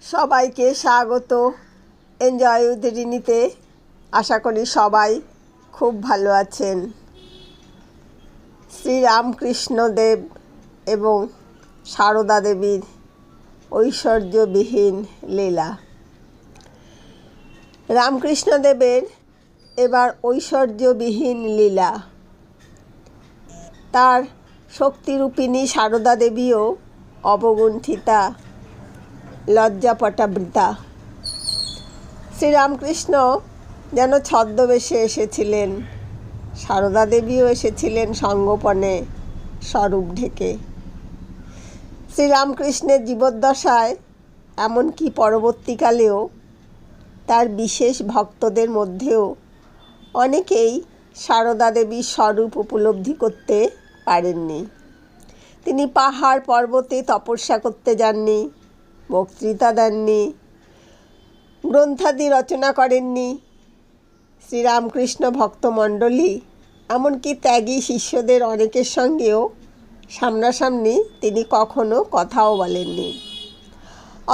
সবাইকে স্বাগত enjoy with রিনিতে। আশা করি সবাই খুব ভালো আছেন। শ্রীরামকৃষ্ণদেব এবং সারদা দেবীর ঐশ্বর্যবিহীন লীলা। রামকৃষ্ণদেবের এবার ঐশ্বর্যবিহীন লীলা। তার শক্তিরূপিণী সারদা দেবীও অবগুণ্ঠিতা, লজ্জাপটাবৃতা। শ্রীরামকৃষ্ণ যেন ছদ্মবেশে এসেছিলেন, সারদা দেবীও এসেছিলেন সঙ্গোপনে, স্বরূপ ঢেকে। শ্রীরামকৃষ্ণের জীবদ্দশায় এমনকি পরবর্তীকালেও তার বিশেষ ভক্তদের মধ্যেও অনেকেই সারদা দেবীর স্বরূপ উপলব্ধি করতে পারেননি। তিনি পাহাড় পর্বতে তপস্যা করতে যাননি, বক্তৃতা দেননি, গ্রন্থাদি রচনা করেননি। শ্রীরামকৃষ্ণ ভক্তমণ্ডলী এমনকি ত্যাগী শিষ্যদের অনেকের সঙ্গেও সামনাসামনি তিনি কখনো কথাও বলেননি।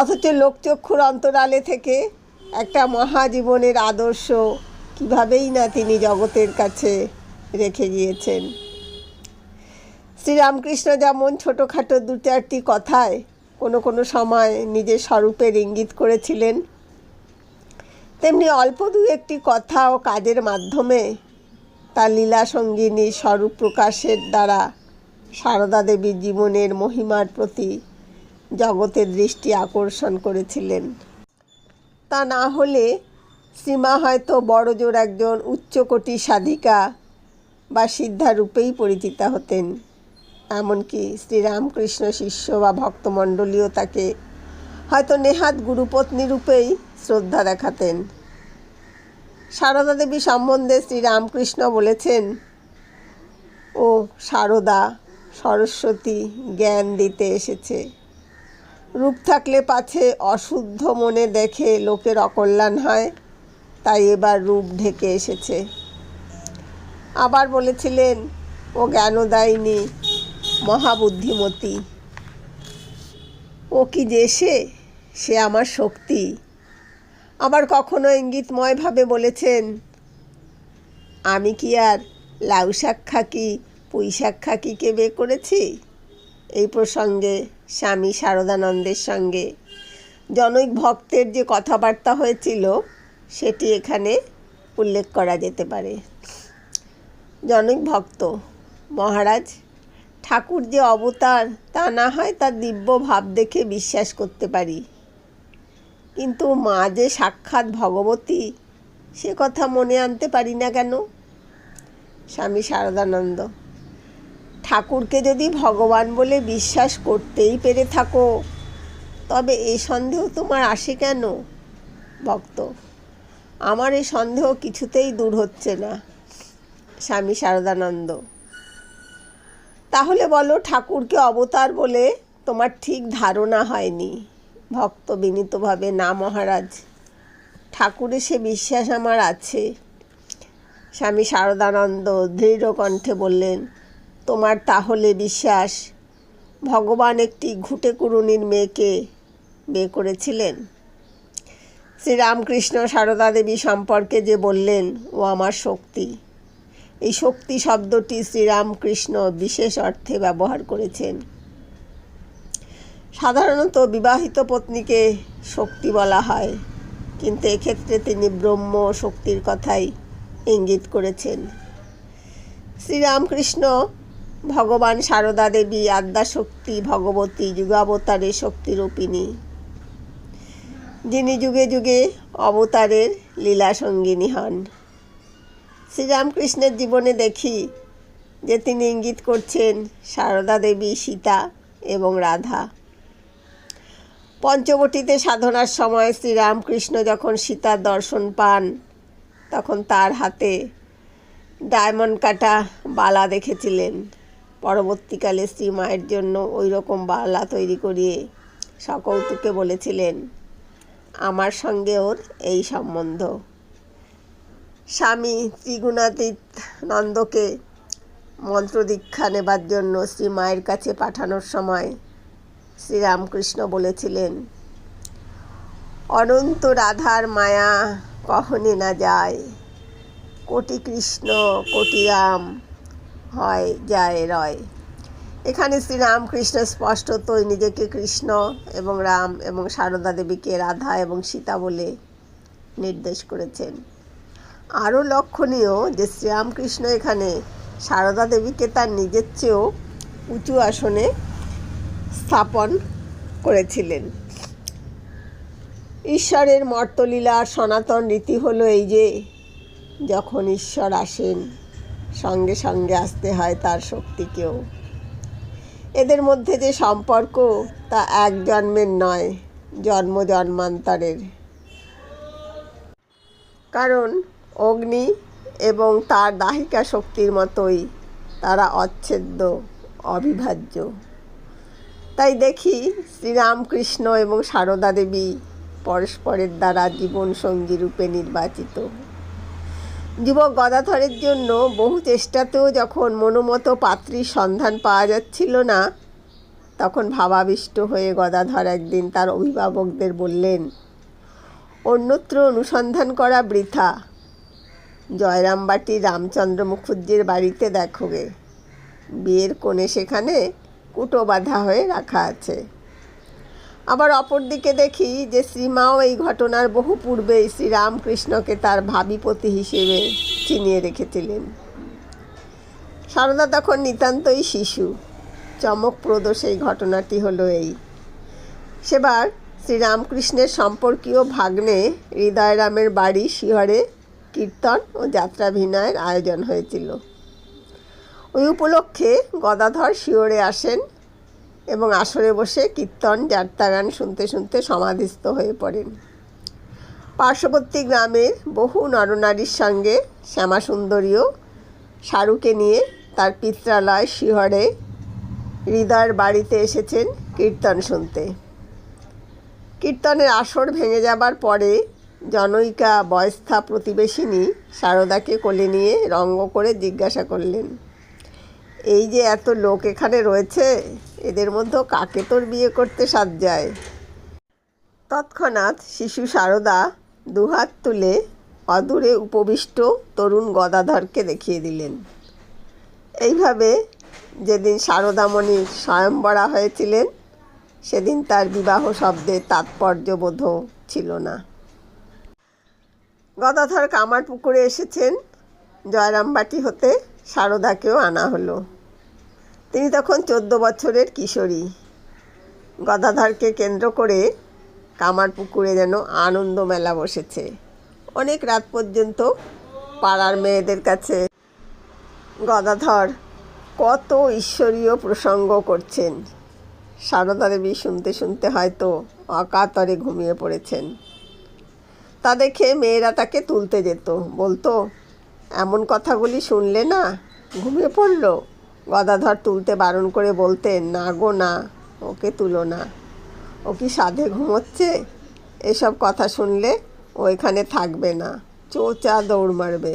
অথচ লোকচক্ষুর অন্তরালে থেকে একটা মহাজীবনের আদর্শ কীভাবেই না তিনি জগতের কাছে রেখে গিয়েছেন। শ্রীরামকৃষ্ণ যেমন ছোটোখাটো দু চারটি কথায় কোনো কোনো সময় নিজের স্বরূপের ইঙ্গিত করেছিলেন, তেমনি অল্প দু একটি কথা ও কাজের মাধ্যমে তার লীলা সঙ্গিনীর স্বরূপ প্রকাশের দ্বারা সারদা দেবীর জীবনের মহিমার প্রতি জগতের দৃষ্টি আকর্ষণ করেছিলেন। তা না হলে শ্রীমা হয়তো বড়জোর একজন উচ্চকোটির সাধিকা বা সিদ্ধারূপেই পরিচিতা হতেন। এমনকি শ্রীরামকৃষ্ণ শিষ্য বা ভক্তমণ্ডলীও তাকে হয়তো নেহাত গুরুপত্নী রূপেই শ্রদ্ধা দেখাতেন। সারদা দেবী সম্বন্ধে শ্রীরামকৃষ্ণ বলেছেন, ও সারদা সরস্বতী জ্ঞান দিতে এসেছে। রূপ থাকলে পাছে অশুদ্ধ মনে দেখে লোকের অকল্যাণ হয়, তাই এবার রূপ ঢেকে এসেছে। আবার বলেছিলেন, ও জ্ঞানদায়িনী মহাবুদ্ধিমতী। ও কি যে সে আমার শক্তি। আবার কখনো ইঙ্গিতময়ভাবে বলেছেন, আমি কি আর লাউ শাক খাকি পুঁই শাক খাকিকে বিয়ে করেছি। এই প্রসঙ্গে স্বামী শারদানন্দের সঙ্গে জনৈক ভক্তের যে কথাবার্তা হয়েছিল সেটি এখানে উল্লেখ করা যেতে পারে। জনৈক ভক্ত, মহারাজ, ঠাকুর যে অবতার তা না হয় তার দিব্য ভাব দেখে বিশ্বাস করতে পারি, কিন্তু মা যে সাক্ষাৎ ভগবতী সে কথা মনে আনতে পারি না কেন। স্বামী শারদানন্দ, ঠাকুরকে যদি ভগবান বলে বিশ্বাস করতেই পেরে থাকো তবে এই সন্দেহ তোমার আসে কেন? ভক্ত, আমার এই সন্দেহ কিছুতেই দূর হচ্ছে না। স্বামী শারদানন্দ, তাহলে বলো ঠাকুরকে অবতার বলে তোমার ঠিক ধারণা হয়নি। ভক্ত বিনীতভাবে, না মহারাজ, ঠাকুরে সে বিশ্বাস আমার আছে। স্বামী শারদানন্দ দৃঢ় কণ্ঠে বললেন, তোমার তাহলে বিশ্বাস ভগবান একটি ঘুঁটেকুরুনির মেয়েকে বিয়ে করেছিলেন? শ্রীরামকৃষ্ণ সারদা দেবী সম্পর্কে যে বললেন, ও আমার শক্তি, এই শক্তি শব্দটি শ্রীরামকৃষ্ণ বিশেষ অর্থে ব্যবহার করেছেন। সাধারণত বিবাহিত পত্নীকে শক্তি বলা হয়, কিন্তু এক্ষেত্রে তিনি ব্রহ্ম শক্তির কথাই ইঙ্গিত করেছেন। শ্রীরামকৃষ্ণ ভগবান সারদা দেবী আদ্যাশক্তি ভগবতী যুগাবতারের শক্তিরূপিণী, যিনি যুগে যুগে অবতারের লীলা সঙ্গিনী হন। শ্রীরামকৃষ্ণের জীবনে দেখি যে তিনি ইঙ্গিত করছেন সারদা দেবী, সীতা এবং রাধা। পঞ্চবটিতে সাধনার সময় শ্রীরামকৃষ্ণ যখন সীতার দর্শন পান তখন তার হাতে ডায়মন্ড কাটা বালা দেখেছিলেন। পরবর্তীকালে শ্রীমায়ের জন্য ওই রকম বালা তৈরি করিয়ে সকৌতুকে বলেছিলেন, আমার সঙ্গে ওর এই সম্বন্ধ। স্বামী ত্রিগুণাতীত নন্দকে মন্ত্রদীক্ষা নেবার জন্য শ্রীমায়ের কাছে পাঠানোর সময় শ্রীরামকৃষ্ণ বলেছিলেন, অনন্ত রাধার মায়া কহনে না যায়, কোটি কৃষ্ণ কোটি রাম হয় যায় রয়। এখানে শ্রীরামকৃষ্ণ স্পষ্টতই নিজেকে কৃষ্ণ এবং রাম এবং সারদা দেবীকে রাধা এবং সীতা বলে নির্দেশ করেছেন। আরও লক্ষণীয় যে শ্রীরামকৃষ্ণ এখানে সারদা দেবীকে তার নিজের চেয়েও উঁচু আসনে স্থাপন করেছিলেন। ঈশ্বরের মর্তলীলার সনাতন রীতি হলো এই যে যখন ঈশ্বর আসেন সঙ্গে সঙ্গে আসতে হয় তার শক্তিকেও। এদের মধ্যে যে সম্পর্ক তা এক জন্মের নয়, জন্ম জন্মান্তরের। কারণ অগ্নি এবং তার দাহিকা শক্তির মতোই তারা অচ্ছেদ্য, অবিভাজ্য। তাই দেখি শ্রীরামকৃষ্ণ এবং সারদা দেবী পরস্পরের দ্বারা জীবনসঙ্গী রূপে নির্বাচিত। যুবক গদাধরের জন্য বহু চেষ্টাতেও যখন মনোমতো পাত্রীর সন্ধান পাওয়া যাচ্ছিল না, তখন ভাবাবিষ্ট হয়ে গদাধর একদিন তার অভিভাবকদের বললেন, অন্যত্র অনুসন্ধান করা বৃথা, জয়রামবাটির রামচন্দ্র মুখুজ্জির বাড়িতে দেখো গে, বিয়ের কোণে সেখানে কুটো বাঁধা হয়ে রাখা আছে। আবার অপরদিকে দেখি যে শ্রীমাও এই ঘটনার বহু পূর্বেই শ্রীরামকৃষ্ণকে তার ভাবিপতি হিসেবে চিনিয়ে রেখেছিলেন। সারদা তখন নিতান্তই শিশু। চমকপ্রদ সেই ঘটনাটি হলো এই, সেবার শ্রীরামকৃষ্ণের সম্পর্কীয় ভাগ্নে হৃদয়রামের বাড়ি শিহরে কীর্তন ও যাত্রাভিনয়ের আয়োজন হয়েছিল। ওই উপলক্ষে গদাধর শিহরে আসেন এবং আসরে বসে কীর্তন যাত্রাগান শুনতে শুনতে সমাধিস্থ হয়ে পড়েন। পার্শ্ববর্তী গ্রামের বহু নরনারীর সঙ্গে শ্যামাসুন্দরীও শাহরুকে নিয়ে তার পিত্রালয় শিহরে হৃদয়ের বাড়িতে এসেছেন কীর্তন শুনতে। কীর্তনের আসর ভেঙে যাবার পরে জনৈকা বয়স্থা প্রতিবেশিনী সারদাকে কোলে নিয়ে রঙ্গ করে জিজ্ঞাসা করলেন, এই যে এত লোক এখানে রয়েছে, এদের মধ্যে কাকে তোর বিয়ে করতে সাধ যায়? তৎক্ষণাৎ শিশু সারদা দুহাত তুলে অদূরে উপবিষ্ট তরুণ গদাধরকে দেখিয়ে দিলেন। এইভাবে যেদিন সারদামণির স্বয়ংবরা হয়েছিলেন সেদিন তার বিবাহ শব্দের তাৎপর্যবোধ ছিল না। গদাধর কামারপুকুরে এসেছেন, জয়রামবাটি হতে সারদাকেও আনা হলো। তিনি তখন 14 বছরের কিশোরী। গদাধরকে কেন্দ্র করে কামারপুকুরে যেন আনন্দ মেলা বসেছে। অনেক রাত পর্যন্ত পাড়ার মেয়েদের কাছে গদাধর কত ঈশ্বরীয় প্রসঙ্গ করছেন। সারদা দেবী শুনতে শুনতে হয়তো অকাতরে ঘুমিয়ে পড়েছেন। তা দেখে মেয়েরা তাকে তুলতে যেত, বলতো, এমন কথাগুলি শুনলে না, ঘুমিয়ে পড়ল। গদাধর তুলতে বারণ করে বলতেন, না গো না, ওকে তুলো না, ও কি সাধে ঘুমোচ্ছে, এসব কথা শুনলে ও এখানে থাকবে না, চোচা দৌড় মারবে।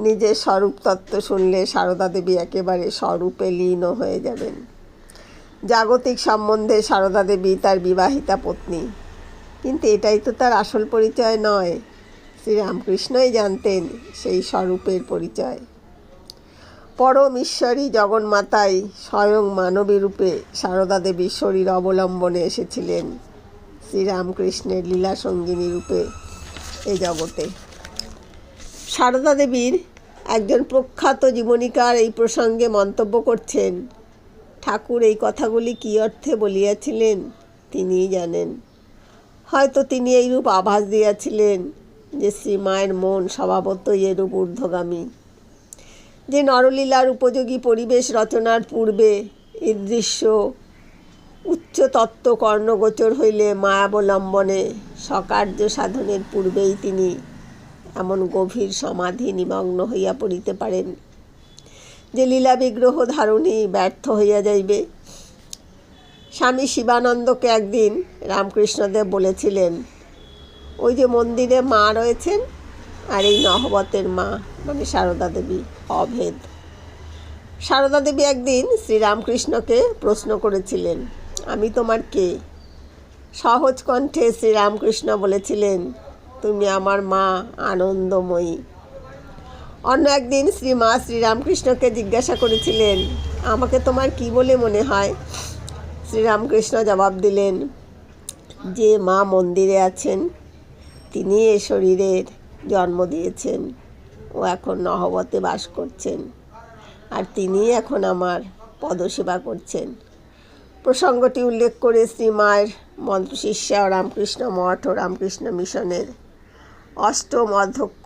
নিজের স্বরূপ তত্ত্ব শুনলে সারদা দেবী একেবারে স্বরূপে লীন হয়ে যাবেন। জাগতিক সম্বন্ধে সারদা দেবী তার বিবাহিতা পত্নী, কিন্তু এটাই তো তার আসল পরিচয় নয়। শ্রীরামকৃষ্ণই জানতেন সেই স্বরূপের পরিচয়। পরম ঈশ্বরী জগন্মাতাই স্বয়ং মানবী রূপে সারদা দেবীর শরীর অবলম্বনে এসেছিলেন শ্রীরামকৃষ্ণের লীলা সঙ্গিনী রূপে এ জগতে। সারদা দেবীর একজন প্রখ্যাত জীবনীকার এই প্রসঙ্গে মন্তব্য করছেন, ঠাকুর এই কথাগুলি কী অর্থে বলিয়াছিলেন তিনিই জানেন। হয়তো তিনি এইরূপ আভাস দিয়াছিলেন যে শ্রীমায়ের মন স্বভাবতই এরূপ ঊর্ধ্বগামী, যে নরলীলার উপযোগী পরিবেশ রচনার পূর্বে ঈদৃশ্য উচ্চ তত্ত্ব কর্ণগোচর হইলে মায়াবলম্বনে স্বকার্য সাধনের পূর্বেই তিনি এমন গভীর সমাধি নিমগ্ন হইয়া পড়িতে পারেন যে লীলা বিগ্রহ ধারণই ব্যর্থ হইয়া যাইবে। স্বামী শিবানন্দকে একদিন রামকৃষ্ণদেব বলেছিলেন, ওই যে মন্দিরে মা রয়েছেন আর এই নহবতের মা মানে সারদা দেবী অভেদ। সারদা দেবী একদিন শ্রীরামকৃষ্ণকে প্রশ্ন করেছিলেন, আমি তোমার কে? সহজ কণ্ঠে শ্রীরামকৃষ্ণ বলেছিলেন, তুমি আমার মা আনন্দময়ী। অন্য একদিন শ্রীমা শ্রীরামকৃষ্ণকে জিজ্ঞাসা করেছিলেন, আমাকে তোমার কি বলে মনে হয়? শ্রীরামকৃষ্ণ জবাব দিলেন, যে মা মন্দিরে আছেন তিনি এ শরীরের জন্ম দিয়েছেন, ও এখন নহবতে বাস করছেন, আর তিনিই এখন আমার পদসেবা করছেন। প্রসঙ্গটি উল্লেখ করে শ্রীমায়ের মন্ত্রশিষ্যা রামকৃষ্ণ মঠ ও রামকৃষ্ণ মিশনের অষ্টম অধ্যক্ষ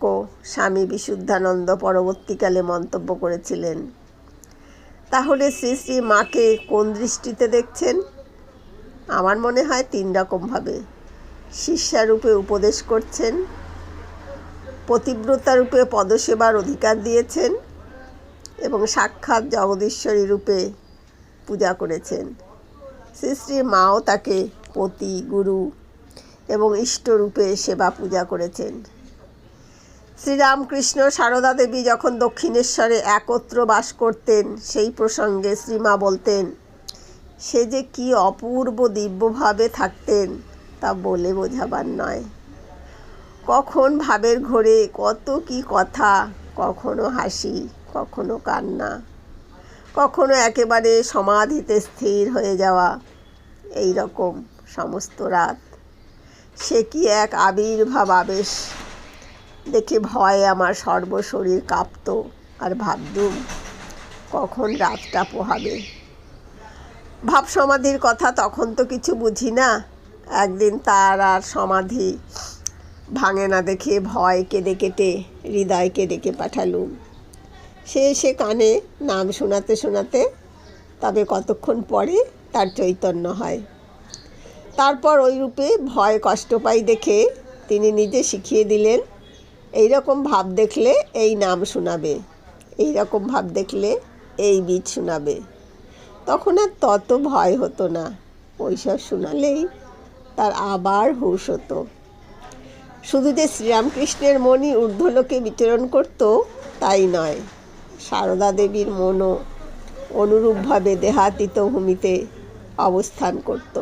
স্বামী বিশুদ্ধানন্দ পরবর্তীকালে মন্তব্য করেছিলেন, তাহলে শ্রী শ্রী মাকে কোন দৃষ্টিতে দেখছেন? আমার মনে হয় 3 রকমভাবে। শিষ্যারূপে উপদেশ করছেন, পতিব্রতারূপে পদসেবার অধিকার দিয়েছেন এবং সাক্ষাৎ জগদীশ্বরী রূপে পূজা করেছেন। শ্রী শ্রী মাও তাকে পতি, গুরু এবং ইষ্টরূপে সেবা পূজা করেছেন। শ্রীরামকৃষ্ণ সারদা দেবী যখন দক্ষিণেশ্বরে একত্র বাস করতেন, সেই প্রসঙ্গে শ্রীমা বলতেন, সে যে কি অপূর্ব দিব্যভাবে থাকতেন তা বলে বোঝাবার নয়। কখন ভাবের ঘোরে কত কি কথা, কখনো হাসি, কখনো কান্না, কখনো একেবারে সমাধিতে স্থির হয়ে যাওয়া, এই রকম সমস্ত রাত। সে কি এক আবির্ভাব আবেশ! দেখে ভয়ে আমার সর্বশরীর কাঁপত, আর ভাবতুম কখন রাতটা পোহাবে। ভাব সমাধির কথা তখন তো কিছু বুঝি না। একদিন তার আর সমাধি ভাঙে না দেখে ভয় কেঁদে কেটে হৃদয়কে ডেকে পাঠালুম। সে এসে কানে নাম শোনাতে শোনাতে তবে কতক্ষণ পরে তার চৈতন্য হয়। তারপর ওই রূপে ভয় কষ্ট পাই দেখে তিনি নিজে শিখিয়ে দিলেন, এই রকম ভাব দেখলে এই নাম শোনাবে, এই রকম ভাব দেখলে এই বীজ শোনাবে। তখন আর তত ভয় হতো না, ওইসব শোনালেই তার আবার হুঁশ হতো। শুধু যে শ্রীরামকৃষ্ণের মনই ঊর্ধ্বলোকে বিচরণ করত তাই নয়, সারদা দেবীর মনও অনুরূপভাবে দেহাতীত ভূমিতে অবস্থান করত।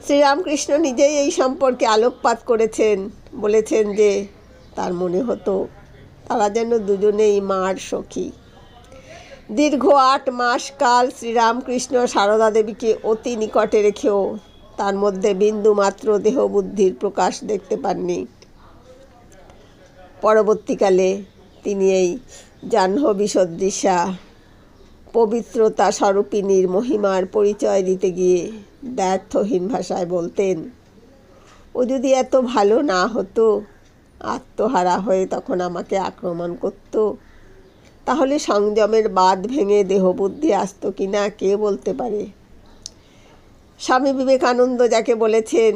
শ্রীরামকৃষ্ণ নিজেই এই সম্পর্কে আলোকপাত করেছেন, বলেছেন যে তার মনে হতো তারা যেন দুজনেই মার সখী। দীর্ঘ 8 মাস কাল শ্রীরামকৃষ্ণ সারদা দেবীকে অতি নিকটে রেখেও তার মধ্যে বিন্দুমাত্র দেহবুদ্ধির প্রকাশ দেখতে পাননি। পরবর্তীকালে তিনি এই জাহ্নবী সদৃশা পবিত্রতা স্বরূপিণীর মহিমার পরিচয় দিতে গিয়ে ব্যর্থহীন ভাষায় বলতেন, ও যদি এত ভালো না হতো, আত্মহারা হয়ে তখন আমাকে আক্রমণ করত, তাহলে সংযমের বাঁধ ভেঙে দেহবুদ্ধি আসতো কিনা কে বলতে পারে। স্বামী বিবেকানন্দ যাকে বলেছেন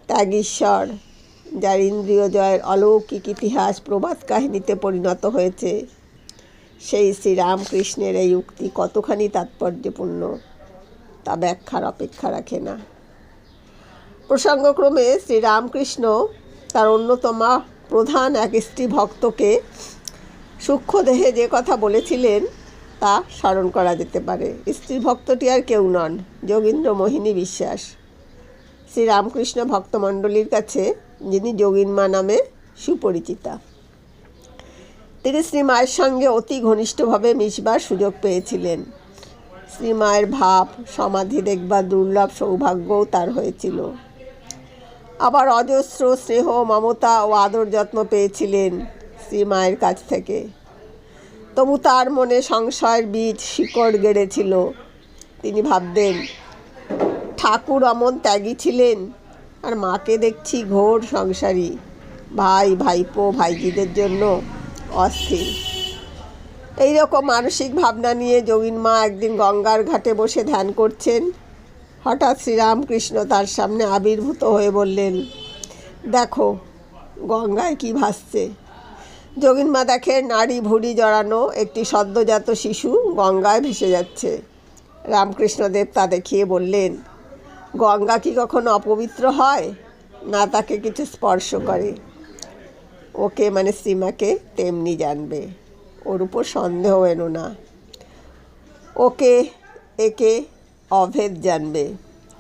ত্যাগীশ্বর, যার ইন্দ্রিয় জয়ের অলৌকিক ইতিহাস প্রবাদ কাহিনীতে পরিণত হয়েছে, সেই শ্রীরামকৃষ্ণের এই উক্তি কতখানি তাৎপর্যপূর্ণ তা ব্যাখ্যার অপেক্ষা রাখে না। প্রসঙ্গক্রমে শ্রীরামকৃষ্ণ তার অন্যতমা প্রধান এক স্ত্রী ভক্তকে সূক্ষ্মদেহে যে কথা বলেছিলেন তা স্মরণ করা যেতে পারে। স্ত্রী ভক্তটি আর কেউ নন, যোগীন্দ্র মোহিনী বিশ্বাস, শ্রীরামকৃষ্ণ ভক্তমণ্ডলীর কাছে যিনি যোগিনমা নামে সুপরিচিতা। তিনি শ্রীমায়ের সঙ্গে অতি ঘনিষ্ঠভাবে মিশবার সুযোগ পেয়েছিলেন। শ্রীমায়ের ভাব সমাধি দেখবার দুর্লভ সৌভাগ্যও তার হয়েছিল। আবার অজস্র স্নেহ, মমতা ও আদর যত্ন পেয়েছিলেন শ্রীমায়ের কাছ থেকে। তবু তার মনে সংশয়ের বীজ শিকড় গেড়েছিল। তিনি ভাবতেন, ঠাকুর অমন ত্যাগী ছিলেন, আর মাকে দেখছি ঘোর সংসারী, ভাই ভাইপো ভাইজিদের জন্য অস্থির। এইরকম মানসিক ভাবনা নিয়ে যোগিনমা একদিন গঙ্গার ঘাটে বসে ধ্যান করছেন। হঠাৎ শ্রীরামকৃষ্ণ তার সামনে আবির্ভূত হয়ে বললেন, দেখো গঙ্গায় কি ভাসছে। যোগিনমা দেখেন নাড়ি ভুঁড়ি জড়ানো একটি সদ্যজাত শিশু গঙ্গায় ভেসে যাচ্ছে। রামকৃষ্ণদেব তা দেখিয়ে বললেন, গঙ্গা কি কখনো অপবিত্র হয়? না তাকে কিছু স্পর্শ করে। ওকে মানে শ্রীমাকে তেমনি জানবে, ওর উপর সন্দেহ এনো না। ওকে একে অভেদ জানবে।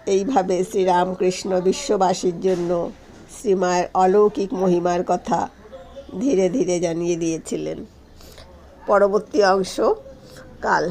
এইভাবে শ্রীরামকৃষ্ণ বিশ্ববাসীর জন্য শ্রীমায়ের অলৌকিক মহিমার কথা ধীরে ধীরে জানিয়ে দিয়েছিলেন। পরবর্তী অংশ কাল।